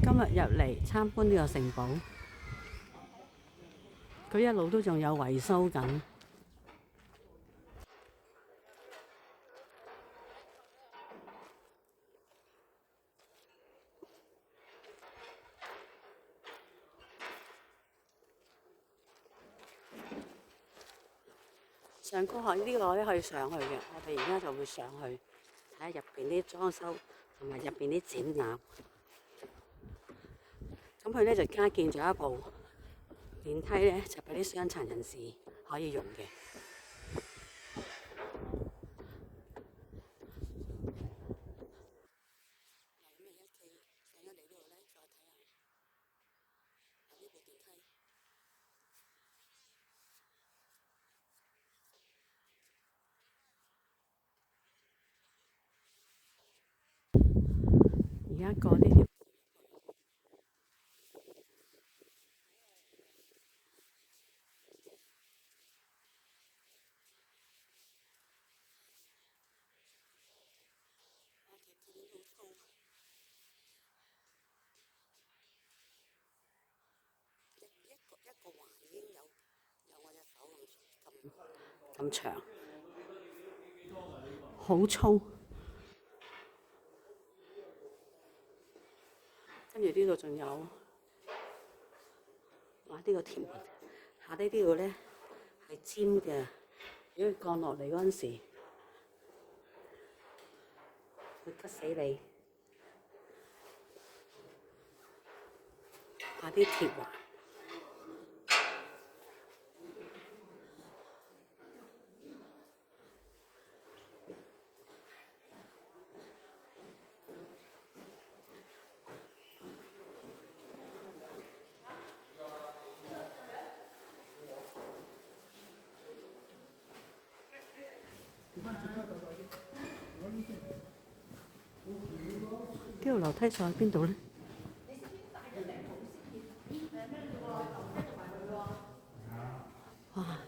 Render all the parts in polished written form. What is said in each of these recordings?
今日入嚟參觀呢個城堡，佢一路都仲有維修緊。上高學呢個咧可以上去嘅，我哋而家就會上去睇下入邊啲裝修同埋入邊啲展覽。咁佢咧就加建咗一部電梯咧，就俾啲傷殘人士可以用嘅。而家過呢條一個環已經有我隻手咁長，好粗。跟住呢度仲有，哇！呢個鐵門下低呢度咧係尖嘅，如果降落嚟嗰陣時，會吉死你。下啲鐵環。呢條樓梯上去邊度咧？哇！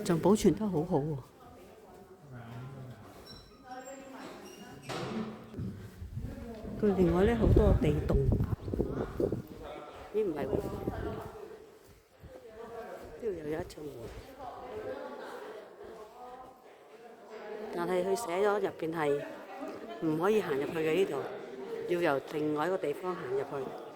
仲保存得好好喎。佢另外咧好多地洞，咦唔係喎？呢度又有一隻門，但係佢寫咗入邊係唔可以行入去嘅呢度，要由另外一個地方行入去。